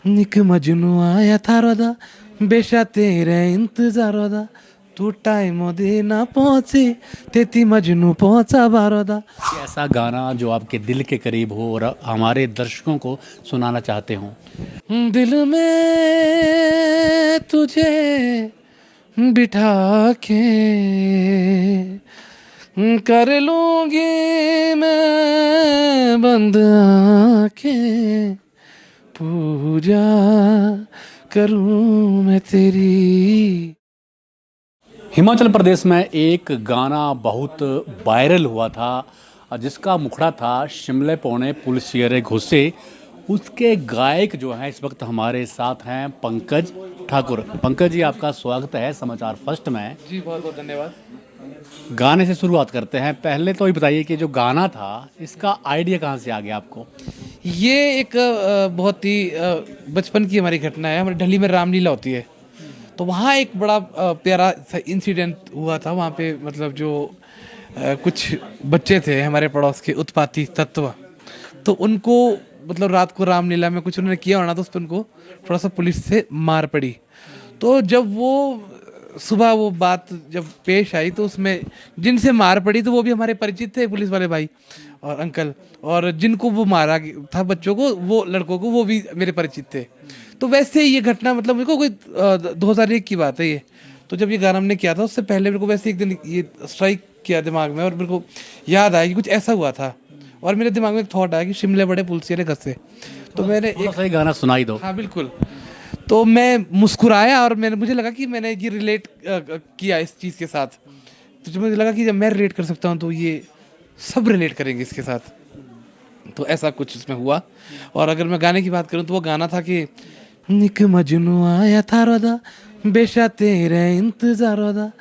निक मजनू आया थारो दा बेशा तेरे इंतजार दा तू टाइम दे ना पहुंची तेती मजनू पहुंचा बारो दा। कोई ऐसा गाना जो आपके दिल के करीब हो और हमारे दर्शकों को सुनाना चाहते हो। दिल में तुझे बिठा के कर लूंगी मैं बंद आंखें पूजा करूं मैं तेरी। हिमाचल प्रदेश में एक गाना बहुत वायरल हुआ था जिसका मुखड़ा था शिमले पौने पुलसियरे घुसे। उसके गायक जो हैं इस वक्त हमारे साथ हैं पंकज ठाकुर। पंकज जी, आपका स्वागत है समाचार फर्स्ट में। जी बहुत बहुत धन्यवाद। गाने से शुरुआत करते हैं। पहले तो ये बताइए कि जो गाना था इसका आइडिया कहाँ से आ गया आपको। ये एक बहुत ही बचपन की हमारी घटना है। हमारे ढली में रामलीला होती है, तो वहाँ एक बड़ा प्यारा सा इंसिडेंट हुआ था। वहाँ पे मतलब जो कुछ बच्चे थे हमारे पड़ोस के उत्पाती तत्व, तो उनको मतलब रात को रामलीला में कुछ उन्होंने किया होना, तो उस पर उनको थोड़ा सा पुलिस से मार पड़ी। तो जब वो सुबह वो बात जब पेश आई, तो उसमें जिनसे मार पड़ी तो वो भी हमारे परिचित थे, पुलिस वाले भाई और अंकल, और जिनको वो मारा था बच्चों को, वो लड़कों को, वो भी मेरे परिचित थे। तो वैसे ये घटना मतलब मेरे को कोई 2001 की बात है ये। तो जब ये गाना हमने किया था, उससे पहले मेरे को वैसे एक दिन ये स्ट्राइक किया दिमाग में, और मेरे को याद आया कि कुछ ऐसा हुआ था, और मेरे दिमाग में एक थॉट आया कि शिमले बड़े पुलसिया ने घसे। तो मैंने थोड़ा एक, सा ही गाना सुनाई दो। हाँ बिल्कुल, तो मैं मुस्कुराया और मैंने, मुझे लगा कि मैंने ये रिलेट किया इस चीज़ के साथ। तो जब मुझे लगा कि जब मैं रिलेट कर सकता हूँ तो ये सब रिलेट करेंगे इसके साथ। तो ऐसा कुछ इसमें हुआ। और अगर मैं गाने की बात करूँ तो वो गाना था कि निक मजनू आया थारो दा बेशा तेरे इंतजार दा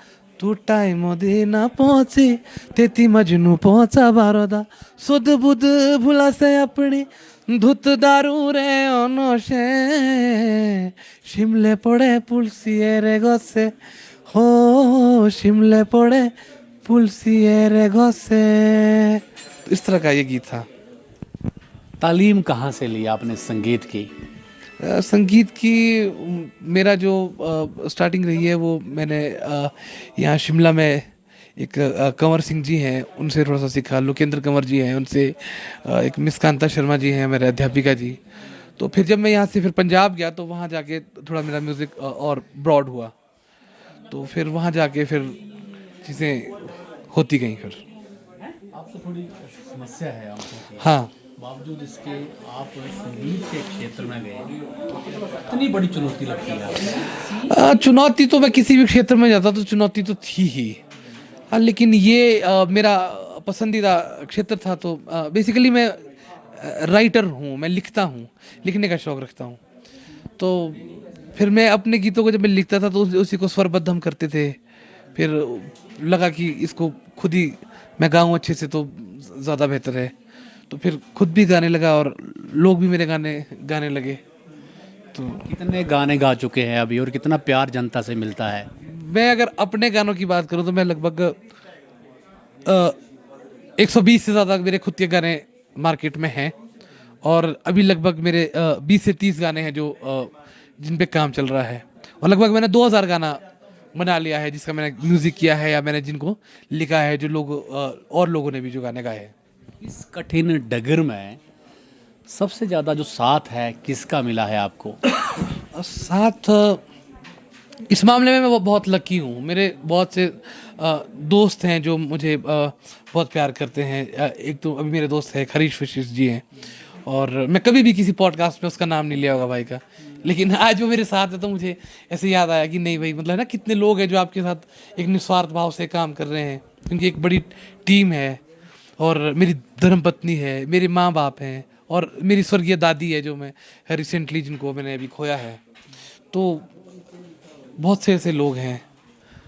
तू टाइम दे ना पहुंची तेती मजनू पहुंचा बारो दा सुध बुध भुला से अपनी धुत दारू रे अनोशे शिमले पड़े पुलसिए रे घसे हो शिमले पड़े पुलसिए रे घसे। तो इस तरह का ये गीत था। तालीम कहाँ से ली आपने संगीत की। संगीत की मेरा जो स्टार्टिंग रही है वो मैंने यहाँ शिमला में एक कंवर सिंह जी हैं, उनसे थोड़ा सा सीखा। लोकेंद्र कंवर जी हैं, उनसे एक मिस कांता शर्मा जी हैं मेरे अध्यापिका जी। तो फिर जब मैं यहाँ से फिर पंजाब गया तो वहाँ जाके थोड़ा मेरा म्यूज़िक और ब्रॉड हुआ। तो फिर वहाँ जाके फिर चीज़ें होती गई फिर। आपको थोड़ी समस्या है आंखों की, हाँ। बावजूद इसके आप संगीत के क्षेत्र में गए, इतनी बड़ी चुनौती लगती है आपको। चुनौती तो मैं किसी भी क्षेत्र में जाता तो चुनौती तो थी ही। हाँ, लेकिन ये मेरा पसंदीदा क्षेत्र था। तो बेसिकली मैं राइटर हूँ, मैं लिखता हूँ, लिखने का शौक रखता हूँ। तो फिर मैं अपने गीतों को जब मैं लिखता था तो उसी को स्वरबद्ध हम करते थे। फिर लगा कि इसको खुद ही मैं गाऊँ अच्छे से तो ज़्यादा बेहतर है। तो फिर खुद भी गाने लगा और लोग भी मेरे गाने गाने लगे। तो कितने गाने गा चुके हैं अभी और कितना प्यार जनता से मिलता है। मैं अगर अपने गानों की बात करूं तो मैं लगभग 120 से ज़्यादा मेरे खुद के गाने मार्केट में हैं। और अभी लगभग मेरे 20 से 30 गाने हैं जो जिन पे काम चल रहा है। और लगभग मैंने 2000 गाना बना लिया है जिसका मैंने म्यूज़िक किया है या मैंने जिनको लिखा है, जो लोग और लोगों ने भी जो गाने गाए हैं। इस कठिन डगर में सबसे ज़्यादा जो साथ है किसका मिला है आपको। साथ इस मामले में मैं बहुत लकी हूँ। मेरे बहुत से दोस्त हैं जो मुझे बहुत प्यार करते हैं। एक तो अभी मेरे दोस्त है हरीश वशिष्ठ जी हैं, और मैं कभी भी किसी पॉडकास्ट में उसका नाम नहीं लिया होगा भाई का, लेकिन आज वो मेरे साथ है तो मुझे ऐसे याद आया कि नहीं भाई, मतलब ना कितने लोग हैं जो आपके साथ एक निस्वार्थ भाव से काम कर रहे हैं, क्योंकि एक बड़ी टीम है। और मेरी धर्मपत्नी है, मेरे माँ बाप हैं, और मेरी स्वर्गीय दादी है जो मैं रिसेंटली जिनको मैंने अभी खोया है। तो बहुत से ऐसे लोग हैं।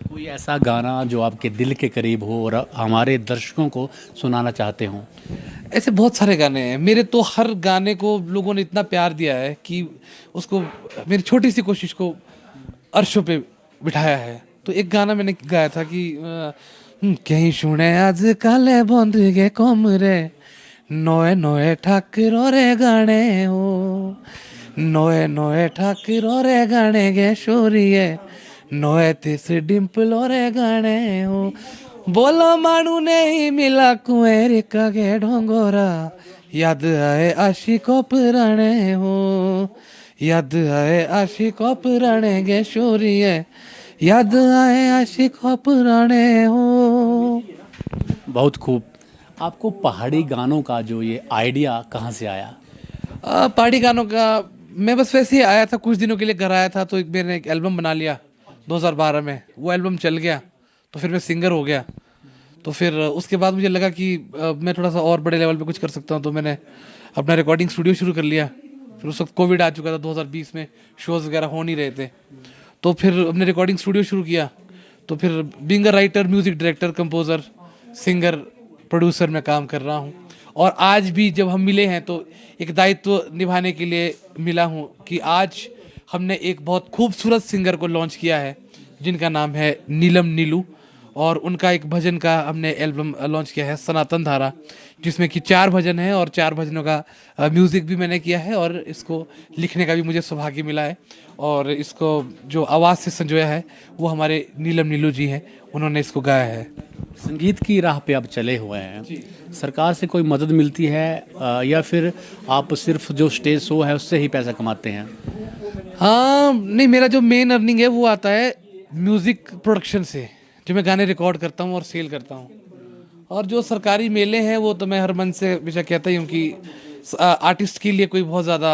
कोई ऐसा गाना जो आपके दिल के करीब हो और हमारे दर्शकों को सुनाना चाहते हो। ऐसे बहुत सारे गाने हैं मेरे, तो हर गाने को लोगों ने इतना प्यार दिया है कि उसको, मेरी छोटी सी कोशिश को अर्शों पे बिठाया है। तो एक गाना मैंने गाया था कि कहीं सुने आज काले बंद गे कम रे नोए नोए ठाकुर रे गाने हो नोए नोए ठाकुर रे गाने गे शोरिए नोए तिस डिम्पल रे गाने हो बोला मानू नहीं मिला कुएर का गे ढोंगोरा याद आए आशिकों पुराने हो याद आए आशिकों पुराने गे शोरिए याद आए आशिकों पुराने हो। बहुत खूब। आपको पहाड़ी गानों का जो ये आइडिया कहाँ से आया? पार्टी गानों का मैं बस वैसे ही आया था, कुछ दिनों के लिए घर आया था तो मैंने एक एल्बम बना लिया 2012 में। वो एल्बम चल गया तो फिर मैं सिंगर हो गया। तो फिर उसके बाद मुझे लगा कि मैं थोड़ा सा और बड़े लेवल पे कुछ कर सकता हूँ, तो मैंने अपना रिकॉर्डिंग स्टूडियो शुरू कर लिया। फिर उस वक्त कोविड आ चुका था 2020 में, शोज़ वगैरह हो नहीं रहे थे। तो फिर अपने रिकॉर्डिंग स्टूडियो शुरू किया। तो फिर being a writer, music director, composer, singer, producer मैं काम कर रहा हूँ। और आज भी जब हम मिले हैं तो एक दायित्व निभाने के लिए मिला हूँ कि आज हमने एक बहुत खूबसूरत सिंगर को लॉन्च किया है जिनका नाम है नीलम नीलू। और उनका एक भजन का हमने एल्बम लॉन्च किया है सनातन धारा, जिसमें कि 4 भजन हैं और 4 भजनों का म्यूज़िक भी मैंने किया है और इसको लिखने का भी मुझे सौभाग्य मिला है। और इसको जो आवाज़ से संजोया है वो हमारे नीलम नीलू जी हैं, उन्होंने इसको गाया है। संगीत की राह पे आप चले हुए हैं, सरकार से कोई मदद मिलती है या फिर आप सिर्फ जो स्टेज शो है उससे ही पैसा कमाते हैं? हाँ नहीं, मेरा जो मेन अर्निंग है वो आता है म्यूज़िक प्रोडक्शन से, जो मैं गाने रिकॉर्ड करता हूँ और सेल करता हूँ। और जो सरकारी मेले हैं वो तो मैं हर मन से हमेशा कहता ही हूँ कि आर्टिस्ट के लिए कोई बहुत ज़्यादा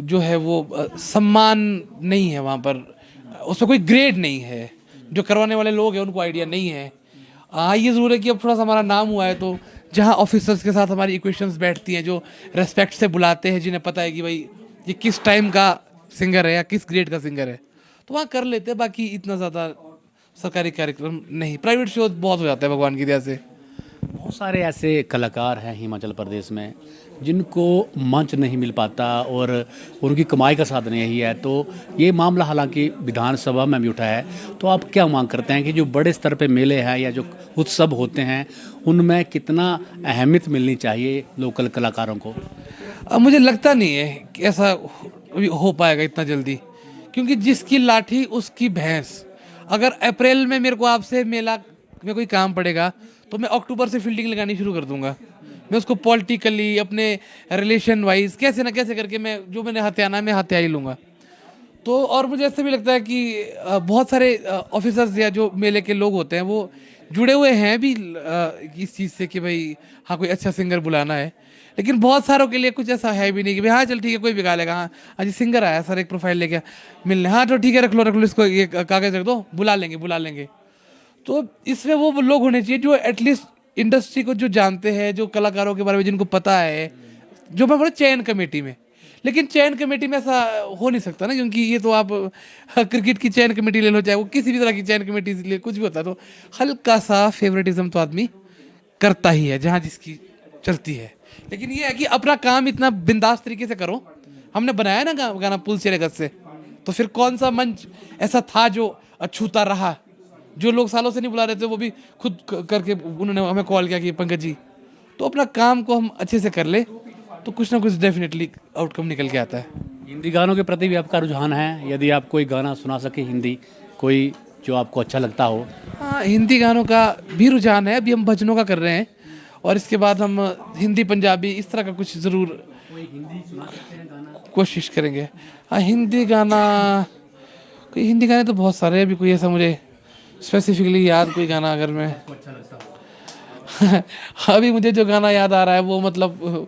जो है वो सम्मान नहीं है वहाँ पर, उसमें कोई ग्रेड नहीं है। जो करवाने वाले लोग हैं उनको आइडिया नहीं है। हाँ ये ज़रूर है कि अब थोड़ा सा हमारा नाम हुआ है तो जहाँ ऑफिसर्स के साथ हमारी इक्वेशंस बैठती हैं, जो रेस्पेक्ट से बुलाते हैं, जिन्हें पता है कि भाई ये किस टाइम का सिंगर है या किस ग्रेड का सिंगर है, तो वहाँ कर लेते हैं। बाकी इतना ज़्यादा सरकारी कार्यक्रम नहीं, प्राइवेट शो बहुत हो जाता है भगवान की दया से। बहुत सारे ऐसे कलाकार हैं हिमाचल प्रदेश में जिनको मंच नहीं मिल पाता और उनकी कमाई का साधन यही है। तो ये मामला हालांकि विधानसभा में भी उठा है, तो आप क्या मांग करते हैं कि जो बड़े स्तर पे मेले हैं या जो उत्सव होते हैं उनमें कितना अहमियत मिलनी चाहिए लोकल कलाकारों को? अब मुझे लगता नहीं है कि ऐसा हो पाएगा इतना जल्दी, क्योंकि जिसकी लाठी उसकी भैंस। अगर अप्रैल में मेरे को आपसे मेला में कोई काम पड़ेगा तो मैं अक्टूबर से फील्डिंग लगानी शुरू कर दूंगा। मैं उसको पॉलिटिकली अपने रिलेशन वाइज कैसे ना कैसे करके मैं जो मैंने हथियाना है मैं हथिया ही लूँगा। तो और मुझे ऐसे भी लगता है कि बहुत सारे ऑफिसर्स या जो मेले के लोग होते हैं वो जुड़े हुए हैं भी इस चीज़ से कि भाई हाँ कोई अच्छा सिंगर बुलाना है। लेकिन बहुत सारों के लिए कुछ ऐसा है भी नहीं कि भाई हाँ चल ठीक है कोई भी गा लेगा। हाँ हाँ जी सिंगर आया सर, एक प्रोफाइल लेके मिलने, हाँ तो ठीक है रख लो इसको, ये कागज़ रख दो, बुला लेंगे। तो इसमें वो लोग होने चाहिए जो एटलीस्ट इंडस्ट्री को जो जानते हैं, जो कलाकारों के बारे में जिनको पता है, जो मैं बोला चयन कमेटी में। लेकिन चयन कमेटी में ऐसा हो नहीं सकता ना, क्योंकि ये तो आप क्रिकेट की चयन कमेटी ले लो, चाहे वो किसी भी तरह की चयन कमेटी ले, कुछ भी होता है तो हल्का सा फेवरेटिज्म तो आदमी करता ही है जहाँ जिसकी चलती है। लेकिन ये है कि अपना काम इतना बिंदास तरीके से करो। हमने बनाया ना गाना पुल चले गज से, तो फिर कौन सा मंच ऐसा था जो अछूता रहा? जो लोग सालों से नहीं बुला रहे थे वो भी खुद करके उन्होंने हमें कॉल किया कि पंकज जी, तो अपना काम को हम अच्छे से कर ले तो कुछ ना कुछ डेफिनेटली आउटकम निकल के आता है। हिंदी गानों के प्रति भी आपका रुझान है? यदि आप कोई गाना सुना सके हिंदी, कोई जो आपको अच्छा लगता हो? हाँ हिंदी गानों का भी रुझान है, अभी हम भजनों का कर रहे हैं और इसके बाद हम हिंदी पंजाबी इस तरह का कुछ ज़रूर कोशिश करेंगे। हाँ हिंदी गाना, कोई हिंदी गाने तो बहुत सारे हैं, अभी कोई ऐसा मुझे स्पेसिफिकली याद कोई गाना अगर मैं अभी मुझे जो गाना याद आ रहा है वो मतलब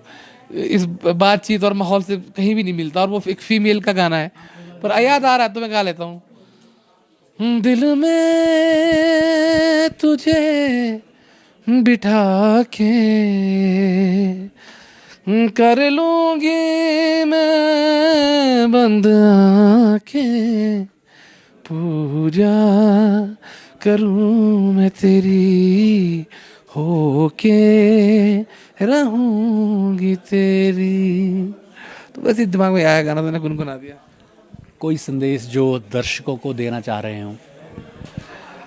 इस बातचीत और माहौल से कहीं भी नहीं मिलता, और वो एक फीमेल का गाना है, पर याद आ रहा है तो मैं गा लेता हूँ। दिल में तुझे बिठा के कर लूंगी मैं बंद आंखें, पूजा करूं मैं तेरी, होके रहूंगी तेरी। तो बस इस दिमाग में आया गाना तो मैंने गुनगुना दिया। कोई संदेश जो दर्शकों को देना चाह रहे हो?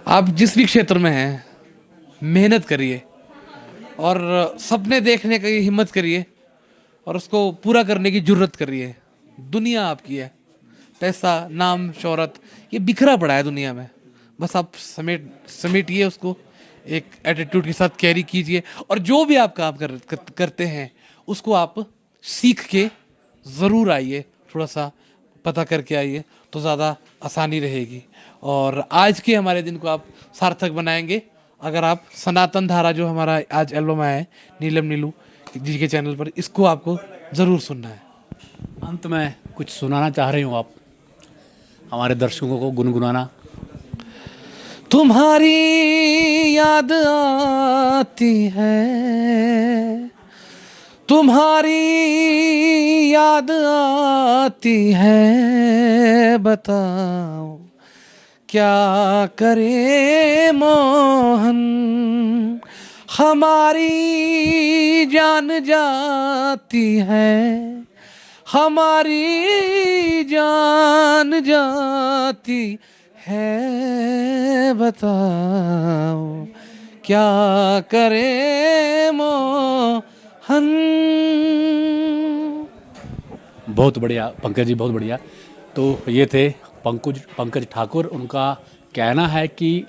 आप जिस भी क्षेत्र में हैं मेहनत करिए और सपने देखने की हिम्मत करिए, और उसको पूरा करने की जरूरत कर रही है। दुनिया आपकी है, पैसा, नाम, शोहरत ये बिखरा पड़ा है दुनिया में। बस आप समेटिए उसको, एक एटीट्यूड के साथ कैरी कीजिए, और जो भी आप काम करते हैं उसको आप सीख के ज़रूर आइए, थोड़ा सा पता करके आइए, तो ज़्यादा आसानी रहेगी। और आज के हमारे दिन को आप सार्थक बनाएंगे अगर आप सनातन धारा, जो हमारा आज एल्बम आया है नीलम नीलू जी के चैनल पर, इसको आपको ज़रूर सुनना है। अंत में कुछ सुनाना चाह रहे हो आप हमारे दर्शकों को, गुनगुनाना? तुम्हारी याद आती है, तुम्हारी याद आती है, बताओ क्या करे मोहन, हमारी जान जाती है, हमारी जान जाती है, बताओ क्या करे मोहन। बहुत बढ़िया पंकज जी, बहुत बढ़िया। तो ये थे पंकज ठाकुर। उनका कहना है कि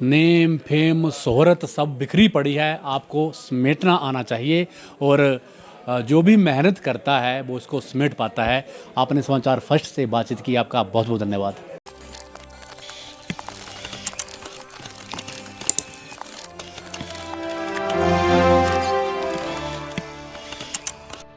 नेम फेम शोहरत सब बिखरी पड़ी है, आपको समेटना आना चाहिए, और जो भी मेहनत करता है वो उसको समेट पाता है। आपने समाचार फर्स्ट से बातचीत की, आपका बहुत बहुत धन्यवाद।